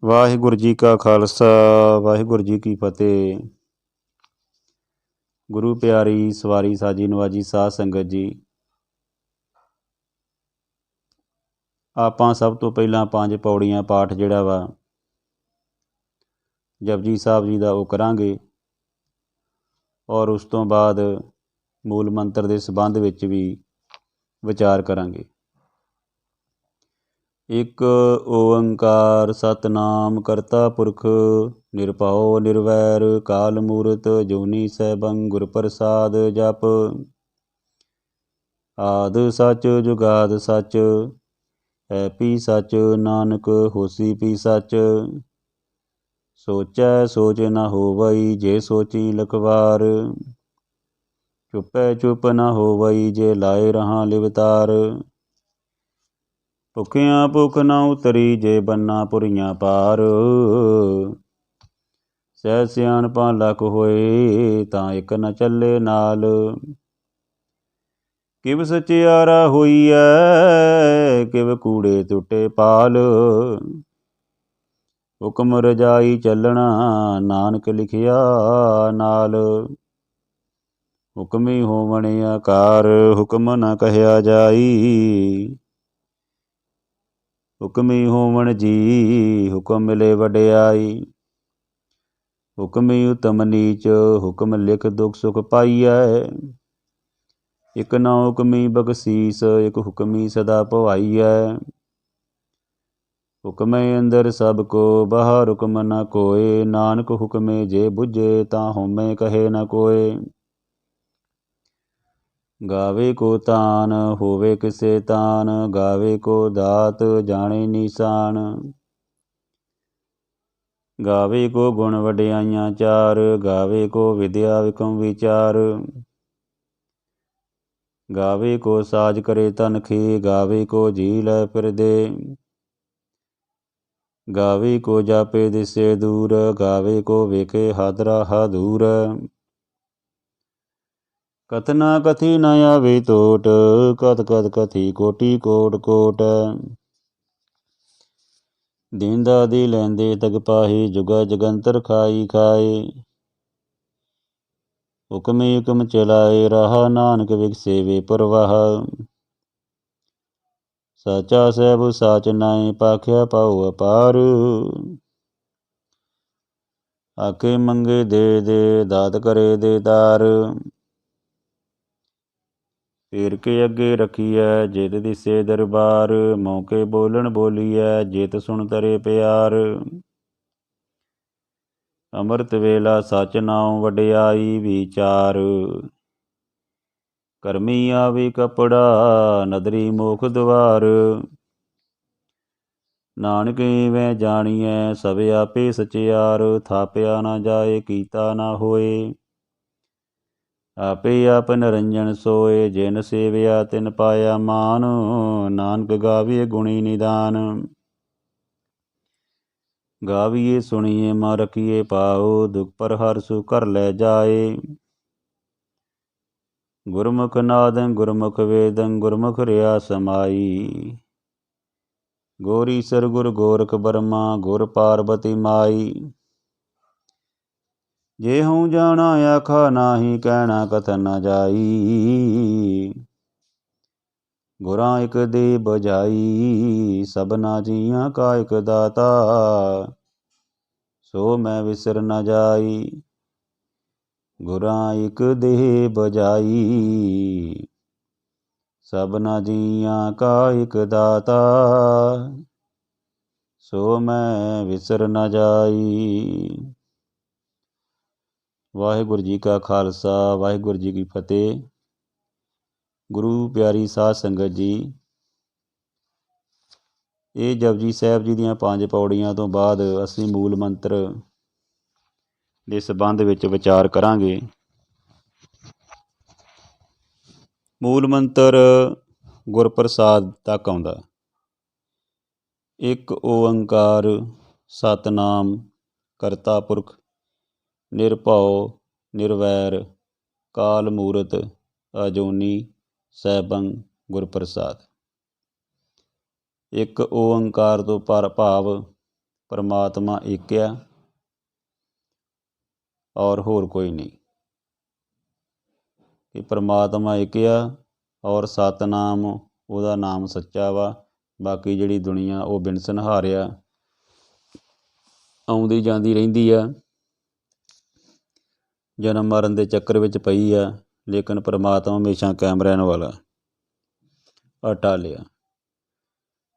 ਵਾਹਿਗੁਰੂ ਜੀ ਕਾ ਖਾਲਸਾ ਵਾਹਿਗੁਰੂ ਜੀ ਕੀ ਫਤਿਹ। ਗੁਰੂ ਪਿਆਰੀ ਸਵਾਰੀ ਸਾਜੀ ਨਵਾਜੀ ਸਾਧ ਸੰਗਤ ਜੀ, ਆਪਾਂ ਸਭ ਤੋਂ ਪਹਿਲਾਂ 5 ਪੌੜੀਆਂ ਪਾਠ ਜਿਹੜਾ ਵਾ ਜਪਜੀ ਸਾਹਿਬ ਜੀ ਦਾ ਉਹ ਕਰਾਂਗੇ ਔਰ ਉਸ ਤੋਂ ਬਾਅਦ ਮੂਲ ਮੰਤਰ ਦੇ ਸੰਬੰਧ ਵਿੱਚ ਵੀ ਵਿਚਾਰ ਕਰਾਂਗੇ। ਇੱਕ ਓੰਕਾਰ ਸਤਨਾਮ ਕਰਤਾ ਪੁਰਖ ਨਿਰਭਉ ਨਿਰਵੈਰ ਕਾਲ ਮੂਰਤ ਜੋਨੀ ਸੈਭੰ ਗੁਰ ਪ੍ਰਸਾਦ ਜਪ। ਆਦ ਸੱਚ ਜੁਗਾਦ ਸੱਚ ਹੈ ਪੀ ਸੱਚ ਨਾਨਕ ਹੋਸੀ ਪੀ ਸੱਚ। ਸੋਚੈ ਸੋਚ ਨ ਹੋਵਈ ਜੇ ਸੋਚੀ ਲਖਵਾਰ। ਚੁੱਪੈ ਚੁੱਪ ਨ ਹੋਵਈ ਜੇ ਲਾਏ ਰਹਾ ਲਿਵਤਾਰ। ਭੁੱਖਿਆਂ ਭੁੱਖ ਨ ਉਤਰੀ ਜੇ ਬੰਨਾ ਪੁਰੀਆਂ ਪਾਰ। ਸਹਿ ਸਿਆਣਪਾਂ ਲੱਖ ਹੋਏ ਤਾਂ ਇੱਕ ਨ ਚੱਲੇ ਨਾਲ। ਕਿਵ ਸਚਿਆਰਾ ਹੋਈਐ ਕਿਵ ਕੂੜੇ ਟੁੱਟੇ ਪਾਲ। ਹੁਕਮ ਰਜਾਈ ਚੱਲਣਾ ਨਾਨਕ ਲਿਖਿਆ ਨਾਲ। ਹੁਕਮੀ ਹੋਵਣ ਆਕਾਰ ਹੁਕਮ ਨ ਕਹਿਆ ਜਾਈ। ਹੁਕਮੀ ਹੋਵਣ ਜੀ ਹੁਕਮ ਮਿਲੇ ਵਡਿਆਈ। ਹੁਕਮੀ ਉਤਮ ਨੀਚ ਹੁਕਮ ਲਿਖ ਦੁਖ ਸੁਖ ਪਾਈਐ। ਇਕ ਨਾ ਹੁਕਮੀ ਬਖਸ਼ੀਸ ਇਕ ਹੁਕਮੀ ਸਦਾ ਭਵਾਈਐ। ਹੁਕਮੇ ਅੰਦਰ ਸਭ ਕੋ ਬਾਹਰ ਹੁਕਮ ਨ ਕੋਇ। ਨਾਨਕ ਹੁਕਮੇ ਜੇ ਬੁੱਝੇ ਤਾਂ ਹਉਮੈ ਕਹੇ ਨ ਕੋਇ। ਗਾਵੇ ਕੋ ਤਾਨ ਹੋਵੇ ਕਿਸੇ ਤਾਨ ਗਾਵੇ ਕੋ ਦਾਤ ਜਾਣੇ ਨੀਸਾਨ। ਗਾਵੇ ਕੋ ਗੁਣ ਵਡਿਆਈਆਂ ਚਾਰ ਗਾਵੇ ਕੋ ਵਿਦਿਆ ਵਿਕਮ ਵਿਚਾਰ। ਗਾਵੇ ਕੋ ਸਾਜ ਕਰੇ ਤਨਖੀ ਗਾਵੇ ਕੋ ਜੀ ਲੈ ਫਿਰਦੇ। ਗਾਵੇ ਕੋ ਜਾਪੇ ਦਿਸੇ ਦੂਰ ਗਾਵੇ ਕੋ ਵੇਖੇ ਹਾਦਰਾ ਹਾਦੂਰ। ਕਥਨਾ ਕਥੀ ਨ ਆਵੇ ਟੋਟ ਕਥ ਕਥ ਕਥੀ ਕੋਟੀ ਕੋਟ ਕੋਟ। ਦੀਂਦਾ ਦੀ ਲੈਂਦੇ ਤਗ ਪਾਹੀ ਜੁਗਾ ਜਗੰਤਰ ਖਾਈ ਖਾਏ। ਹੁਕਮੇ ਹੁਕਮ ਚਲਾਏ ਰਾਹ ਨਾਨਕ ਵਿਗਸੇ ਵੇ ਪ੍ਰਵਾਹ। ਸਾਚਾ ਸਹਿਬ ਸਾਚ ਨਾਏ ਪਾਖਿਆ ਪਾਉ ਅਪਾਰ। ਆਖੇ ਮੰਗੇ ਦੇ ਦੇ ਦਾਤ ਕਰੇ ਦੇ ਦਾਰ। ਫੇਰ ਕੇ ਅੱਗੇ ਰਖੀਐ ਜਿਤ ਦਿਸੇ ਦਰਬਾਰ। ਮੌਕੇ ਬੋਲਣ ਬੋਲੀਐ ਜਿਤ ਸੁਣ ਤਰੇ ਪਿਆਰ। ਅੰਮ੍ਰਿਤ ਵੇਲਾ ਸਚ ਨਾਉ ਵਡਿਆਈ ਵਿਚਾਰ। ਕਰਮੀ ਆਵੇ ਕਪੜਾ ਨਦਰੀ ਮੋਖ ਦੁਆਰ। ਨਾਨਕ ਇਵੇਂ ਜਾਣੀਐ ਸਭ ਆਪੇ ਸਚਿਆਰ। ਥਾਪਿਆ ਨਾ ਜਾਏ ਕੀਤਾ ਨਾ ਹੋਏ। ਆਪੇ ਆਪ ਨਿਰੰਜਨ ਸੋਏ ਜਿਨ ਸੇਵਿਆ ਤਿਨ ਪਾਇਆ ਮਾਨ। ਨਾਨਕ ਗਾਵੇ ਗੁਣੀ ਨਿਦਾਨ। ਗਾਵੀਏ ਸੁਣੀਏ ਮਨ ਰਖੀਏ ਪਾਉ ਦੁਖ ਪਰ ਹਰਿ ਸੁਖ ਘਰ ਲੈ ਜਾਏ। ਗੁਰਮੁਖ ਨਾਦੰ ਗੁਰਮੁਖ ਵੇਦੰ ਗੁਰਮੁਖ ਰਿਆ ਸਮਾਈ। ਗੁਰ ਈਸਰ ਗੁਰ ਗੋਰਖ ਬਰਮਾ ਗੁਰ ਪਾਰਬਤੀ ਮਾਈ। ਜੇ ਹਉ ਜਾਣਾ ਆਖਾ ਨਾਹੀ ਕਹਿਣਾ ਕਥਨ ਨ ਜਾਈ। ਗੁਰਾਂ ਇਕ ਦੇ ਬੁਝਾਈ ਸਭਨਾ ਜੀਆਂ ਕਾ ਇਕ ਦਾਤਾ। ਸੋ ਮੈਂ ਵਿਸਰ ਨ ਜਾਈ। ਗੁਰਾਂ ਇਕ ਦੇਹ ਬੁਝਾਈ ਸਭਨਾ ਜੀਆਂ ਕਾ ਇਕ ਦਾਤਾ। ਸੋ ਮੈਂ ਵਿਸਰ ਨ ਜਾਈ। ਵਾਹਿਗੁਰੂ ਜੀ ਕਾ ਖਾਲਸਾ ਵਾਹਿਗੁਰੂ ਜੀ ਕੀ ਫਤਿਹ। ਗੁਰੂ ਪਿਆਰੀ ਸਾਧ ਸੰਗਤ ਜੀ, ਇਹ ਜਪਜੀ ਸਾਹਿਬ ਜੀ ਦੀਆਂ 5 ਪੌੜੀਆਂ ਤੋਂ ਬਾਅਦ ਅਸੀਂ ਮੂਲ ਮੰਤਰ ਦੇ ਸੰਬੰਧ ਵਿੱਚ ਵਿਚਾਰ ਕਰਾਂਗੇ। ਮੂਲ ਮੰਤਰ ਗੁਰਪ੍ਰਸਾਦ ਤੱਕ ਆਉਂਦਾ। ਇੱਕ ਓੰਕਾਰ ਸਤਨਾਮ ਕਰਤਾ ਪੁਰਖ ਨਿਰਭਉ ਨਿਰਵੈਰ ਕਾਲ ਮੂਰਤ ਅਜੂਨੀ ਸੈਭੰ ਗੁਰਪ੍ਰਸਾਦ। ਇੱਕ ਓੰਕਾਰ ਤੋਂ ਭਾਵ ਪਰਮਾਤਮਾ ਇੱਕ ਆ ਔਰ ਹੋਰ ਕੋਈ ਨਹੀਂ, ਕਿ ਪਰਮਾਤਮਾ ਇੱਕ ਆ ਔਰ ਸਤਿਨਾਮ ਉਹਦਾ ਨਾਮ ਸੱਚਾ ਵਾ। ਬਾਕੀ ਜਿਹੜੀ ਦੁਨੀਆ ਉਹ ਬਿਨਸਨਹਾਰ ਆ, ਆਉਂਦੀ ਜਾਂਦੀ ਰਹਿੰਦੀ ਆ, ਜਨਮ ਮਰਨ ਦੇ ਚੱਕਰ ਵਿੱਚ ਪਈ ਆ, ਲੇਕਿਨ ਪਰਮਾਤਮਾ ਹਮੇਸ਼ਾ ਕਾਇਮ ਰਹਿਣ ਵਾਲਾ, ਅਟੱਲ ਆ।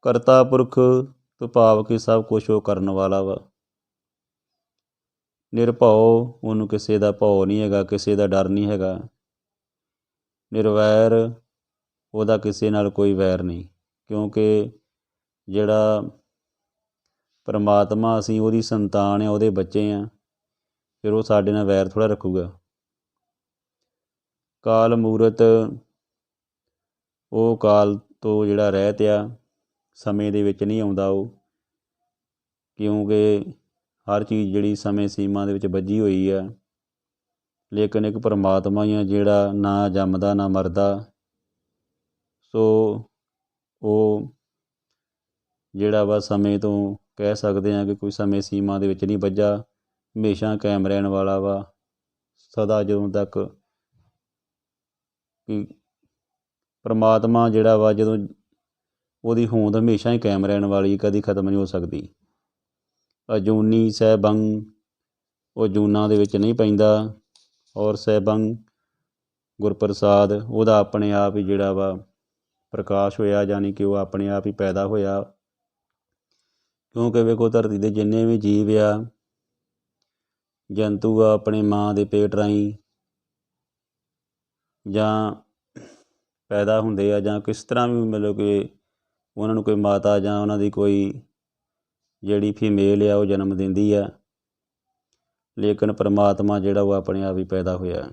ਕਰਤਾ ਪੁਰਖ ਤੋਂ ਭਾਵ ਕਿ ਸਭ ਕੁਛ ਉਹ ਕਰਨ ਵਾਲਾ ਵਾ। ਨਿਰਭਉ, ਉਹਨੂੰ ਕਿਸੇ ਦਾ ਭਉ ਨਹੀਂ ਹੈਗਾ, ਕਿਸੇ ਦਾ ਡਰ ਨਹੀਂ ਹੈਗਾ। ਨਿਰਵੈਰ, ਉਹਦਾ ਕਿਸੇ ਨਾਲ ਕੋਈ ਵੈਰ ਨਹੀਂ, ਕਿਉਂਕਿ ਜਿਹੜਾ ਪਰਮਾਤਮਾ ਅਸੀਂ ਉਹਦੀ ਸੰਤਾਨ ਆ, ਉਹਦੇ ਬੱਚੇ ਆ, ਫਿਰ ਉਹ ਸਾਡੇ ਨਾਲ ਵੈਰ ਥੋੜ੍ਹਾ ਰੱਖੂਗਾ। ਕਾਲ ਮੂਰਤ, ਉਹ ਕਾਲ ਤੋਂ ਜਿਹੜਾ ਰਹਿਤ ਆ, ਸਮੇਂ ਦੇ ਵਿੱਚ ਨਹੀਂ ਆਉਂਦਾ ਉਹ, ਕਿਉਂਕਿ ਹਰ ਚੀਜ਼ ਜਿਹੜੀ ਸਮੇਂ ਸੀਮਾ ਦੇ ਵਿੱਚ ਬੱਝੀ ਹੋਈ ਆ। ਲੇਕਿਨ ਇੱਕ ਪਰਮਾਤਮਾ ਹੀ ਆ ਜਿਹੜਾ ਨਾ ਜੰਮਦਾ ਨਾ ਮਰਦਾ। ਸੋ ਉਹ ਜਿਹੜਾ ਵਾ ਸਮੇਂ ਤੋਂ ਕਹਿ ਸਕਦੇ ਹਾਂ ਕਿ ਕੋਈ ਸਮੇਂ ਸੀਮਾ ਦੇ ਵਿੱਚ ਨਹੀਂ ਬੱਝਾ, ਹਮੇਸ਼ਾ ਕਾਇਮ ਰਹਿਣ ਵਾਲਾ ਵਾ, ਸਦਾ ਜਦੋਂ ਤੱਕ ਕਿ ਪਰਮਾਤਮਾ ਜਿਹੜਾ ਵਾ, ਜਦੋਂ ਉਹਦੀ ਹੋਂਦ ਹਮੇਸ਼ਾ ਹੀ ਕਾਇਮ ਰਹਿਣ ਵਾਲੀ, ਕਦੀ ਖਤਮ ਨਹੀਂ ਹੋ ਸਕਦੀ। ਅਜੂਨੀ ਸਹਿਬੰ, ਉਹ ਜੂਨਾਂ ਦੇ ਵਿੱਚ ਨਹੀਂ ਪੈਂਦਾ, ਔਰ ਸਹਿਬੰ ਗੁਰਪ੍ਰਸਾਦ, ਉਹਦਾ ਆਪਣੇ ਆਪ ਹੀ ਜਿਹੜਾ ਵਾ ਪ੍ਰਕਾਸ਼ ਹੋਇਆ, ਯਾਨੀ ਕਿ ਉਹ ਆਪਣੇ ਆਪ ਹੀ ਪੈਦਾ ਹੋਇਆ। ਕਿਉਂਕਿ ਵੇਖੋ ਧਰਤੀ ਦੇ ਜਿੰਨੇ ਵੀ ਜੀਵ ਆ, ਜੰਤੂ ਆ, ਆਪਣੇ ਮਾਂ ਦੇ ਪੇਟ ਰਾਹੀਂ ਜਾਂ ਪੈਦਾ ਹੁੰਦੇ ਆ, ਜਾਂ ਕਿਸ ਤਰ੍ਹਾਂ ਵੀ ਮਤਲਬ ਕਿ ਉਹਨਾਂ ਨੂੰ ਕੋਈ ਮਾਤਾ ਜਾਂ ਉਹਨਾਂ ਦੀ ਕੋਈ ਜਿਹੜੀ ਫੀਮੇਲ ਆ ਉਹ ਜਨਮ ਦਿੰਦੀ ਆ, ਲੇਕਿਨ ਪਰਮਾਤਮਾ ਜਿਹੜਾ ਉਹ ਆਪਣੇ ਆਪ ਹੀ ਪੈਦਾ ਹੋਇਆ।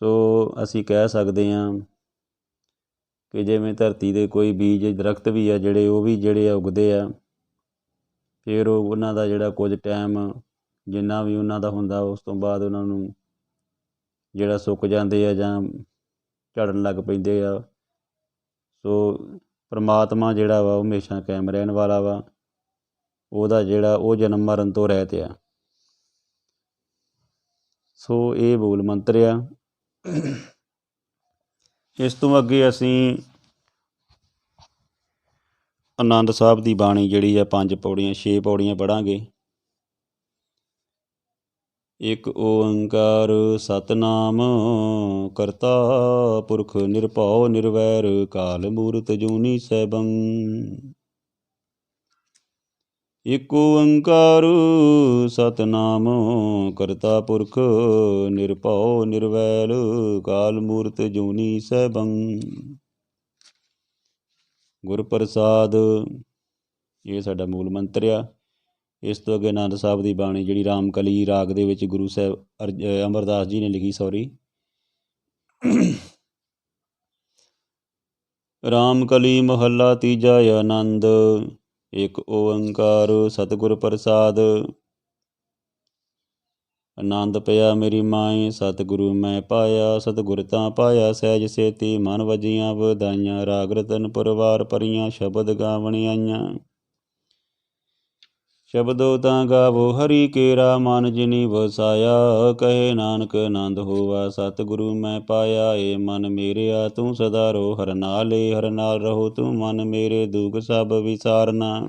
ਸੋ ਅਸੀਂ ਕਹਿ ਸਕਦੇ ਹਾਂ ਕਿ ਜਿਵੇਂ ਧਰਤੀ ਦੇ ਕੋਈ ਬੀਜ ਦਰਖਤ ਵੀ ਆ ਜਿਹੜੇ, ਉਹ ਵੀ ਜਿਹੜੇ ਆ ਉੱਗਦੇ ਆ, ਫਿਰ ਉਹਨਾਂ ਦਾ ਜਿਹੜਾ ਕੁਝ ਟਾਈਮ ਜਿੰਨਾ ਵੀ ਉਹਨਾਂ ਦਾ ਹੁੰਦਾ, ਉਸ ਤੋਂ ਬਾਅਦ ਉਹਨਾਂ ਨੂੰ ਜਿਹੜਾ ਸੁੱਕ ਜਾਂਦੇ ਆ ਜਾਂ ਝੜਨ ਲੱਗ ਪੈਂਦੇ ਆ। ਸੋ ਪਰਮਾਤਮਾ ਜਿਹੜਾ ਵਾ ਉਹ ਹਮੇਸ਼ਾ ਕਾਇਮ ਰਹਿਣ ਵਾਲਾ ਵਾ, ਉਹਦਾ ਜਿਹੜਾ ਉਹ ਜਨਮ ਮਰਨ ਤੋਂ ਰਹਿਤ ਆ। ਸੋ ਇਹ ਮੂਲ ਮੰਤਰ ਆ। ਇਸ ਤੋਂ ਅੱਗੇ ਅਸੀਂ ਆਨੰਦ ਸਾਹਿਬ ਦੀ ਬਾਣੀ ਜਿਹੜੀ ਆ 5 ਪੌੜੀਆਂ 6 ਪੌੜੀਆਂ ਪੜ੍ਹਾਂਗੇ। ਇੱਕ ਓੰਕਾਰ ਸਤਿਨਾਮ ਕਰਤਾ ਪੁਰਖ ਨਿਰਭਉ ਨਿਰਵੈਰ ਕਾਲ ਮੂਰਤਿ ਅਜੂਨੀ ਸੈਭੰ। ਇੱਕ ਓੰਕਾਰ ਸਤਿਨਾਮ ਕਰਤਾ ਪੁਰਖ ਨਿਰਭਉ ਨਿਰਵੈਰ ਕਾਲ ਮੂਰਤਿ ਅਜੂਨੀ ਸੈਭੰ। ਗੁਰਪ੍ਰਸਾਦ, ਇਹ ਸਾਡਾ ਮੂਲ ਮੰਤਰ ਆ। ਇਸ ਤੋਂ ਅੱਗੇ ਆਨੰਦ ਸਾਹਿਬ ਦੀ ਬਾਣੀ ਜਿਹੜੀ ਰਾਮਕਲੀ ਰਾਗ ਦੇ ਵਿੱਚ ਗੁਰੂ ਸਾਹਿਬ ਅਮਰਦਾਸ ਜੀ ਨੇ ਲਿਖੀ, ਰਾਮਕਲੀ ਮਹੱਲਾ ਤੀਜਾ ਆਨੰਦ। ਇੱਕ ਓੰਕਾਰ ਸਤਿਗੁਰ ਪ੍ਰਸਾਦ। ਆਨੰਦ ਪਿਆ ਮੇਰੀ ਮਾਏ ਸਤਿਗੁਰੂ ਮੈਂ ਪਾਇਆ, ਸਤਿਗੁਰ ਤਾਂ ਪਾਇਆ ਸਹਿਜ ਸੇਤੀ ਮਨ ਵਜੀਆਂ ਵਧਾਈਆਂ। ਰਾਗ ਰਤਨ ਪਰਵਾਰ ਭਰੀਆਂ ਸ਼ਬਦ ਗਾਵਣ ਆਈਆਂ। ਸ਼ਬਦੋ ਤਾਂ ਗਾਵੋ ਹਰੀ ਕੇਰਾ ਮਨ ਜਿਨੀ ਵਸਾਇਆ। ਕਹੇ ਨਾਨਕ ਆਨੰਦ ਹੋਵਾ ਸਤਿਗੁਰੂ ਮੈਂ ਪਾਇਆ। ਏ ਮਨ ਮੇਰਿਆ ਤੂੰ ਸਦਾ ਰੋ ਹਰ ਨਾਲੇ, ਹਰ ਨਾਲ ਰਹੋ ਤੂੰ ਮਨ ਮੇਰੇ ਦੁਖ ਸਭ ਵਿਸਾਰਨਾ।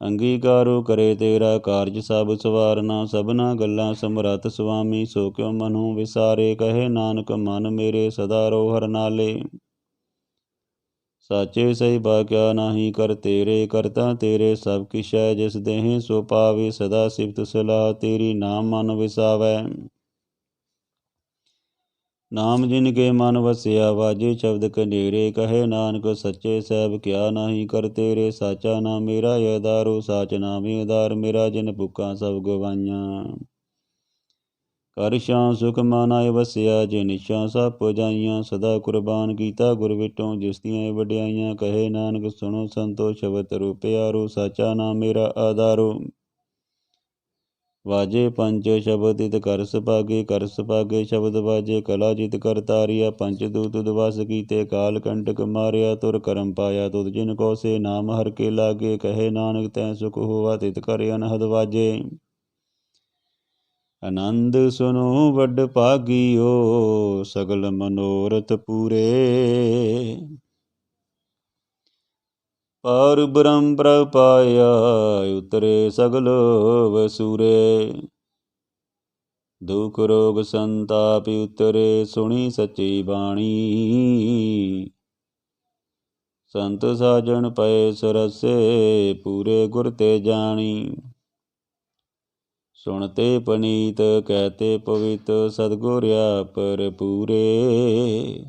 ਅੰਗੀਕਾਰੋ ਕਰੇ ਤੇਰਾ ਕਾਰਜ ਸਭ ਸਵਾਰਨਾ। ਸਭਨਾ ਗੱਲਾਂ ਸਮਰੱਥ ਸੁਆਮੀ ਸੋ ਕਿਉ ਮਨੁ ਵਿਸਾਰੇ। ਕਹੇ ਨਾਨਕ ਮਨ ਮੇਰੇ ਸਦਾ ਰੋ ਹਰ ਨਾਲੇ। ਸਾਚੇ ਸਹਿਬਾ ਕਿਆ ਨਾਹੀ ਕਰ ਤੇਰੇ, ਕਰਤਾ ਤੇਰੇ ਸਭ ਕਿਛ ਹੈ। ਜਿਸ ਦੇਹ ਸੋ ਪਾਵੇ ਸਦਾ ਸਿਫਤ ਸਲਾਹ ਤੇਰੀ ਨਾਮ ਮਨ ਵਿਸਾਵੈ। ਨਾਮ ਜਿਨ ਕੇ ਮਨ ਵਸਿਆ ਵਾਜੇ ਸ਼ਬਦ ਕਨੇਰੇ। ਕਹੇ ਨਾਨਕ ਸੱਚੇ ਸਾਹਿਬ ਕਿਆ ਨਾਹੀ ਕਰ ਤੇਰੇ। ਸਾਚਾ ਨਾਮ ਮੇਰਾ ਆਧਾਰੋ ਸਾਚ ਨਾਮੇ ਆਧਾਰ ਮੇਰਾ। ਜਿਨ ਭੁੱਖਾਂ ਸਭ ਗਵਾਈਆਂ ਕਰ ਛਾਂ ਸੁਖ ਮਨ ਆਏ ਵਸਿਆ। ਜੇ ਨਿਸ਼ਾਂ ਸਭ ਪੁਜਾਈਆਂ ਸਦਾ ਕੁਰਬਾਨ ਕੀਤਾ ਗੁਰ ਵਿਟੋਂ ਜਿਸ ਦੀਆਂ ਵਡਿਆਈਆਂ। ਕਹੇ ਨਾਨਕ ਸੁਣੋ ਸੰਤੋ ਸ਼ਬਦ ਰੂਪਿਆਰੋ। ਸਾਚਾ ਨਾਮ ਮੇਰਾ ਆਧਾਰੋ ਵਾਜੇ ਪੰਜ ਸ਼ਬਦ ਤਿਤ ਕਰ ਸੁਭਾਗੇ ਸ਼ਬਦ ਵਾਜੇ ਕਲਾ ਜਿਤ ਕਰ ਤਾਰਿਆ ਪੰਚ ਦੂਤ ਦਿਵਸ ਕੀਤੇ ਕਾਲ ਕੰਟਕ ਮਾਰਿਆ ਤੁਰ ਕਰਮ ਪਾਇਆ ਤੁਧ ਜਿਨ ਕੋ ਸੇ ਨਾਮ ਹਰ ਕੇ ਲਾਗੇ ਕਹੇ ਨਾਨਕ ਤੈ ਸੁਖ ਹੋਆ ਤਿਤ ਕਰ ਅਨਹਦ ਵਾਜੇ ਆਨੰਦ ਸੁਨੋ ਵੱਡ ਭਾਗਿਓ ਸਗਲ ਮਨੋਰਥ ਪੂਰੇ ਪਾਰ ਬ੍ਰਹਮ ਪ੍ਰਭ ਪਾਇਆ ਉਤਰੇ ਸਗਲ ਵਸੂਰੇ ਦੁਖ ਰੋਗ ਸੰਤਾਪ ਉਤਰੇ ਸੁਣੀ ਸੱਚੀ ਬਾਣੀ ਸੰਤ ਸਾਜਣ ਪਏ ਸਰਸੇ ਪੂਰੇ ਗੁਰ ਤੇ ਜਾਣੀ ਸੁਣਤੇ ਪਨੀਤ ਕਹਤੇ ਪਵਿੱਤ ਸਤਿਗੁਰਿਆ ਪਰ ਪੂਰੇ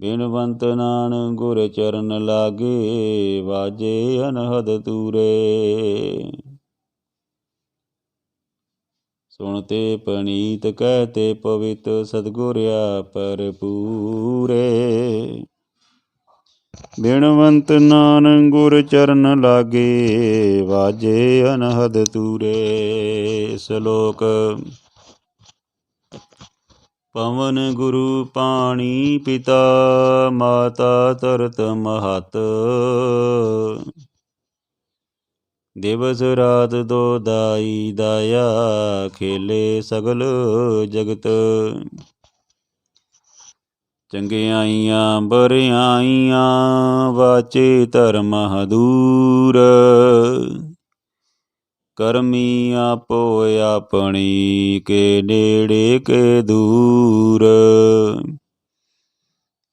ਬਿਨਵੰਤ ਨਾਨਕ ਗੁਰ ਚਰਨ ਲਾਗੇ ਵਾਜੇ ਅਨਹਦ ਤੂਰੇ ਸੁਣਤੇ ਪਨੀਤ ਕਹਤੇ ਪਵਿੱਤ ਸਤਿਗੁਰਿਆ ਪਰ ਪੂਰੇ ਬਿਨਵੰਤ ਨਾਨਕ ਗੁਰ ਚਰਨ ਲਾਗੇ ਵਾਜੇ ਅਨਹਦ ਤੂਰੇ ਸ਼ਲੋਕ ਪਵਨ ਗੁਰੂ ਪਾਣੀ ਪਿਤਾ ਮਾਤਾ ਧਰਤ ਮਹਤ ਦਿਵਸ ਰਾਤ ਦੋ ਦਾਈ ਦਾਇਆ ਖੇਲੇ ਸਗਲ ਜਗਤ ਚੰਗਿਆਈਆਂ ਬਰਿਆਈਆਂ ਵਾਚੇ ਧਰਮ ਹਦੂਰ ਕਰਮੀ ਆਪੋ ਆਪਣੀ ਕੇ ਨੇੜੇ ਕੇ ਦੂਰ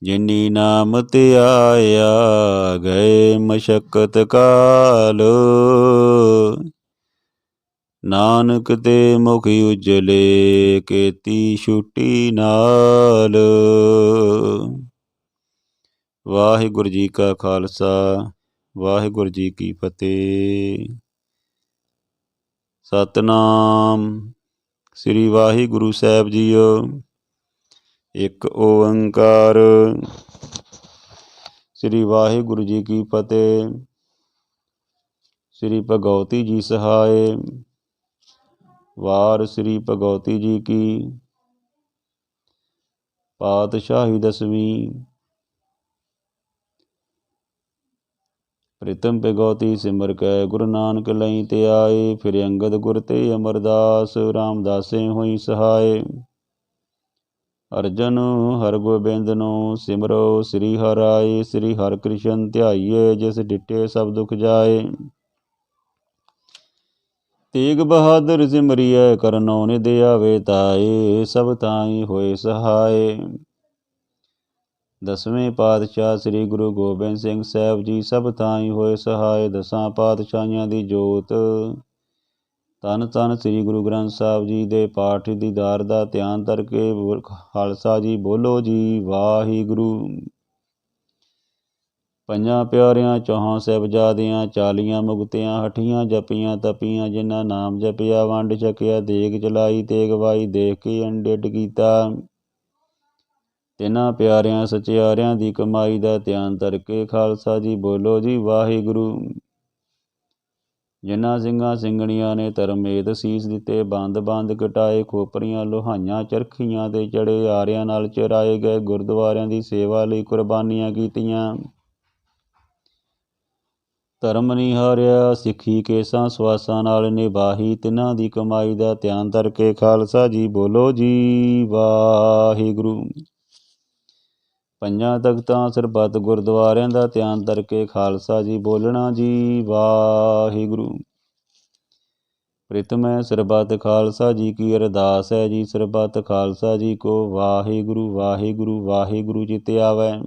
ਜਿਨੀ ਨਾਮ ਧਿਆਇਆ ਗਏ ਮਸ਼ਕਤ ਕਾਲ ਨਾਨਕ ਤੇ ਮੁਖ ਉਜਲੇ ਕੀਤੀ ਛੁੱਟੀ ਨਾਲ ਵਾਹਿਗੁਰੂ ਜੀ ਕਾ ਖਾਲਸਾ ਵਾਹਿਗੁਰੂ ਜੀ ਕੀ ਫਤਿਹ। ਸਤਿਨਾਮ ਸ੍ਰੀ ਵਾਹਿਗੁਰੂ ਸਾਹਿਬ ਜੀਓ। ਇੱਕ ਓੰਕਾਰ। ਸ੍ਰੀ ਵਾਹਿਗੁਰੂ ਜੀ ਕੀ ਫਤਿਹ। ਸ੍ਰੀ ਭਗਉਤੀ ਜੀ ਸਹਾਏ। ਵਾਰ ਸ੍ਰੀ ਭਗਉਤੀ ਜੀ ਕੀ। ਪਾਤਸ਼ਾਹੀ ਦਸਵੀਂ। ਪ੍ਰੀਤਮ ਭਗਉਤੀ ਸਿਮਰ ਕੈ ਗੁਰੂ ਨਾਨਕ ਲਈ ਤੇ ਆਏ। ਫਿਰ ਅੰਗਦ ਗੁਰ ਤੇ ਅਮਰਦਾਸ ਰਾਮਦਾਸੇ ਹੋਈ ਸਹਾਏ। ਅਰਜਨ ਹਰਗੋਬਿੰਦ ਸਿਮਰੋ ਸ੍ਰੀ ਹਰਿ ਸ੍ਰੀ ਹਰਿ ਕ੍ਰਿਸ਼ਨ ਧਿਆਈਏ ਜਿਸ ਡਿਠੇ ਸਭ ਦੁਖ ਜਾਏ। ਤੇਗ ਬਹਾਦਰ ਸਿਮਰਿਐ ਕਰਨੋ ਨਿਧ ਆਵੇ ਤਾਏ ਸਭ ਤਾਈ ਹੋਏ ਸਹਾਏ। ਦਸਵੇਂ ਪਾਤਸ਼ਾਹ ਸ੍ਰੀ ਗੁਰੂ ਗੋਬਿੰਦ ਸਿੰਘ ਸਾਹਿਬ ਜੀ ਸਭ ਥਾਈ ਹੋਏ ਸਹਾਏ। ਦਸਾਂ ਪਾਤਸ਼ਾਹੀਆਂ ਦੀ ਜੋਤ ਧੰਨ ਧੰਨ ਸ੍ਰੀ ਗੁਰੂ ਗ੍ਰੰਥ ਸਾਹਿਬ ਜੀ ਦੇ ਪਾਠ ਦੀਦਾਰ ਦਾ ਧਿਆਨ ਕਰਕੇ ਖਾਲਸਾ ਜੀ ਬੋਲੋ ਜੀ ਵਾਹਿਗੁਰੂ। ਪੰਜਾਂ ਪਿਆਰਿਆਂ ਚੌਹਾਂ ਸਾਹਿਬਜ਼ਾਦਿਆਂ 40 ਮੁਕਤਿਆਂ ਹਠੀਆਂ ਜਪੀਆਂ ਤਪੀਆਂ ਜਿਨ੍ਹਾਂ ਨਾਮ ਜਪਿਆ ਵੰਡ ਛਕਿਆ ਦੇਗ ਚਲਾਈ ਤੇ ਗਵਾਈ ਦੇਖ ਕੇ ਅੰਡਿਡ ਕੀਤਾ। ਤਿੰਨਾਂ ਪਿਆਰਿਆਂ ਸਚਿਆਰਿਆਂ ਦੀ ਕਮਾਈ ਦਾ ਧਿਆਨ ਕਰਕੇ ਖਾਲਸਾ ਜੀ ਬੋਲੋ ਜੀ ਵਾਹਿਗੁਰੂ। ਜਿਨ੍ਹਾਂ ਸਿੰਘਾਂ ਸਿੰਘਣੀਆਂ ਨੇ ਧਰਮੇਤ ਸੀਸ ਦਿੱਤੇ ਬੰਦ ਬੰਦ ਕਟਾਏ ਖੋਪਰੀਆਂ ਲੋਹਾਈਆਂ ਚਰਖੀਆਂ ਤੇ ਚੜੇ ਆਰਿਆਂ ਨਾਲ ਚਰਾਏ ਗਏ ਗੁਰਦੁਆਰਿਆਂ ਦੀ ਸੇਵਾ ਲਈ ਕੁਰਬਾਨੀਆਂ ਕੀਤੀਆਂ। ਧਰਮ ਨਿਹਾਰਿਆ ਸਿੱਖੀ ਕੇਸਾਂ ਸਵਾਸਾਂ ਨਾਲ ਨਿਭਾਹੀ ਤਿੰਨਾਂ ਦੀ ਕਮਾਈ ਦਾ ਧਿਆਨ ਕਰਕੇ ਖਾਲਸਾ ਜੀ ਬੋਲੋ ਜੀ ਵਾਹਿਗੁਰੂ। ਪੰਜਾਂ ਤਖਤਾਂ ਸਰਬੱਤ ਗੁਰਦੁਆਰਿਆਂ ਦਾ ਧਿਆਨ ਕਰਕੇ ਖਾਲਸਾ ਜੀ ਬੋਲਣਾ ਜੀ ਵਾਹਿਗੁਰੂ। ਪ੍ਰੀਤਮੈ ਸਰਬੱਤ ਖਾਲਸਾ ਜੀ ਕੀ ਅਰਦਾਸ ਹੈ ਜੀ ਸਰਬੱਤ ਖਾਲਸਾ ਜੀ ਕੋ ਵਾਹਿਗੁਰੂ ਵਾਹਿਗੁਰੂ ਵਾਹਿਗੁਰੂ ਚਿਤਿ ਆਵੈ।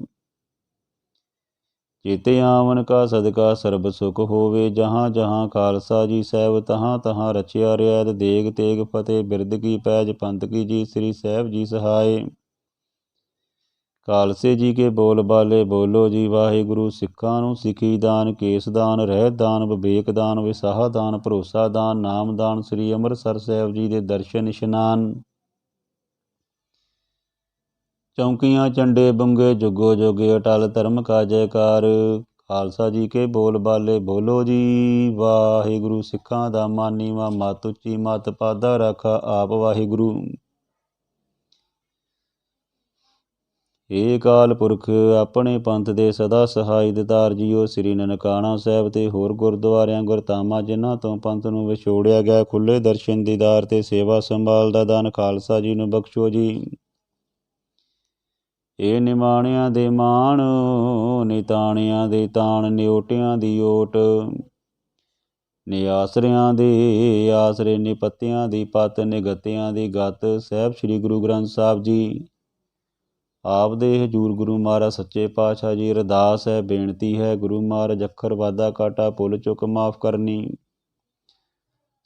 ਚਿਤਿ ਆਵਨ ਕਾ ਸਦਕਾ ਸਰਬ ਸੁਖ ਹੋਵੇ ਜਹਾਂ ਜਹਾਂ ਖਾਲਸਾ ਜੀ ਸਾਹਿਬ ਤਹਾਂ ਤਹਾਂ ਰਚਿਆ ਰਿਆਤ ਦੇਗ ਤੇਗ ਫਤਿਹ ਬਿਰਦ ਕੀ ਪੈਜ ਪੰਥ ਕੀ ਜੀ ਸ੍ਰੀ ਸਾਹਿਬ ਜੀ ਸਹਾਏ। ਖਾਲਸੇ ਜੀ ਕੇ ਬੋਲ ਬਾਲੇ ਬੋਲੋ ਜੀ ਵਾਹਿਗੁਰੂ। ਸਿੱਖਾਂ ਨੂੰ ਸਿੱਖੀ ਦਾਨ ਕੇਸ ਦਾਨ ਰਹਿਤ ਦਾਨ ਵਿਵੇਕ ਦਾਨ ਵਿਸਾਹ ਦਾਨ ਭਰੋਸਾ ਦਾਨ ਨਾਮ ਦਾਨ ਸ੍ਰੀ ਅੰਮ੍ਰਿਤਸਰ ਸਾਹਿਬ ਜੀ ਦੇ ਦਰਸ਼ਨ ਇਸ਼ਨਾਨ ਚੌਂਕੀਆਂ ਝੰਡੇ ਬੰਗੇ ਜੁਗੋ ਜੁਗੇ ਅਟਲ ਧਰਮ ਕਾ ਜੈਕਾਰ। ਖਾਲਸਾ ਜੀ ਕੇ ਬੋਲ ਬਾਲੇ ਬੋਲੋ ਜੀ। ਵਾਹਿਗੁਰੂ ਸਿੱਖਾਂ ਦਾ ਮਾਨੀਵਾ ਮੱਤ ਉੱਚੀ ਮੱਤ ਪਾਦਾ ਰਾਖਾ ਆਪ ਵਾਹਿਗੁਰੂ। ਏ ਅਕਾਲ ਪੁਰਖ ਆਪਣੇ ਪੰਥ ਦੇ ਸਦਾ ਸਹਾਈ ਦਿਤਾਰ ਜੀਓ। ਸ੍ਰੀ ਨਨਕਾਣਾ ਸਾਹਿਬ ਤੇ ਹੋਰ ਗੁਰਦੁਆਰਿਆਂ ਗੁਰਧਾਮਾਂ ਜਿਨ੍ਹਾਂ ਤੋਂ ਪੰਥ ਨੂੰ ਵਿਛੋੜਿਆ ਗਿਆ, ਖੁੱਲ੍ਹੇ ਦਰਸ਼ਨ ਦੀਦਾਰ ਤੇ ਸੇਵਾ ਸੰਭਾਲ ਦਾ ਦਾਨ ਖਾਲਸਾ ਜੀ ਨੂੰ ਬਖਸ਼ੋ ਜੀ। ਇਹ ਨਿਮਾਣਿਆਂ ਦੇ ਮਾਣ, ਨਿਤਾਣਿਆਂ ਦੇ ਤਾਣ, ਨਿਓਟਿਆਂ ਦੀ ਓਟ, ਨਿਆਸਰਿਆਂ ਦੇ ਆਸਰੇ, ਨਿਪੱਤਿਆਂ ਦੀ ਪੱਤ, ਨਿਗਤਿਆਂ ਦੀ ਗਤ। ਸਾਹਿਬ ਸ੍ਰੀ ਗੁਰੂ ਗ੍ਰੰਥ ਸਾਹਿਬ ਜੀ ਆਪ ਦੇ ਹਜ਼ੂਰ ਗੁਰੂ ਮਹਾਰਾਜ ਸੱਚੇ ਪਾਤਸ਼ਾਹ ਜੀ ਅਰਦਾਸ ਹੈ, ਬੇਨਤੀ ਹੈ, ਗੁਰੂ ਮਹਾਰਾਜ ਅੱਖਰ ਵਾਧਾ ਘਾਟਾ ਭੁੱਲ ਚੁੱਕ ਮਾਫ ਕਰਨੀ,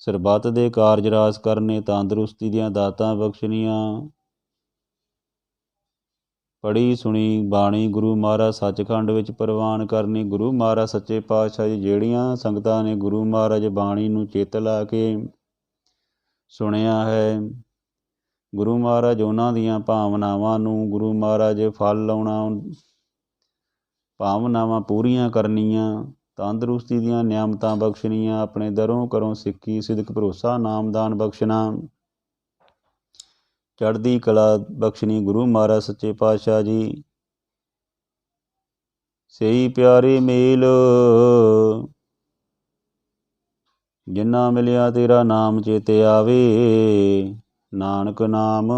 ਸਰਬੱਤ ਦੇ ਕਾਰਜ ਰਾਸ ਕਰਨੇ, ਤੰਦਰੁਸਤੀ ਦੀਆਂ ਦਾਤਾਂ ਬਖਸ਼ਣੀਆਂ। ਪੜ੍ਹੀ ਸੁਣੀ ਬਾਣੀ ਗੁਰੂ ਮਹਾਰਾਜ ਸੱਚਖੰਡ ਵਿੱਚ ਪ੍ਰਵਾਨ ਕਰਨੀ। ਗੁਰੂ ਮਹਾਰਾਜ ਸੱਚੇ ਪਾਤਸ਼ਾਹ ਜੀ ਜਿਹੜੀਆਂ ਸੰਗਤਾਂ ਨੇ ਗੁਰੂ ਮਹਾਰਾਜ ਬਾਣੀ ਨੂੰ ਚਿੱਤ ਲਾ ਕੇ ਸੁਣਿਆ ਹੈ, ਗੁਰੂ ਮਹਾਰਾਜ ਉਹਨਾਂ ਦੀਆਂ ਭਾਵਨਾਵਾਂ ਨੂੰ, ਗੁਰੂ ਮਹਾਰਾਜ ਫਲ ਲਾਉਣਾ, ਭਾਵਨਾਵਾਂ ਪੂਰੀਆਂ ਕਰਨੀਆਂ, ਤੰਦਰੁਸਤੀ ਦੀਆਂ ਨਿਆਮਤਾਂ ਬਖਸ਼ਣੀਆਂ, ਆਪਣੇ ਦਰੋਂ ਘਰੋਂ ਸਿੱਖੀ ਸਿਦਕ ਭਰੋਸਾ ਨਾਮਦਾਨ ਬਖਸ਼ਣਾ, ਚੜ੍ਹਦੀ ਕਲਾ ਬਖਸ਼ਣੀ। ਗੁਰੂ ਮਹਾਰਾਜ ਸੱਚੇ ਪਾਤਸ਼ਾਹ ਜੀ ਸਹੀ ਪਿਆਰੇ ਮੇਲ ਜਿੰਨਾ ਮਿਲਿਆ ਤੇਰਾ ਨਾਮ ਚੇਤੇ ਆਵੇ, ਨਾਨਕ ਨਾਮ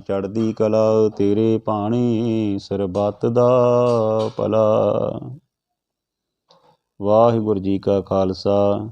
ਚੜ੍ਹਦੀ ਕਲਾ ਤੇਰੇ ਭਾਣੇ, ਸਰਬੱਤ ਦਾ ਭਲਾ। ਵਾਹਿਗੁਰੂ ਜੀ ਕਾ ਖਾਲਸਾ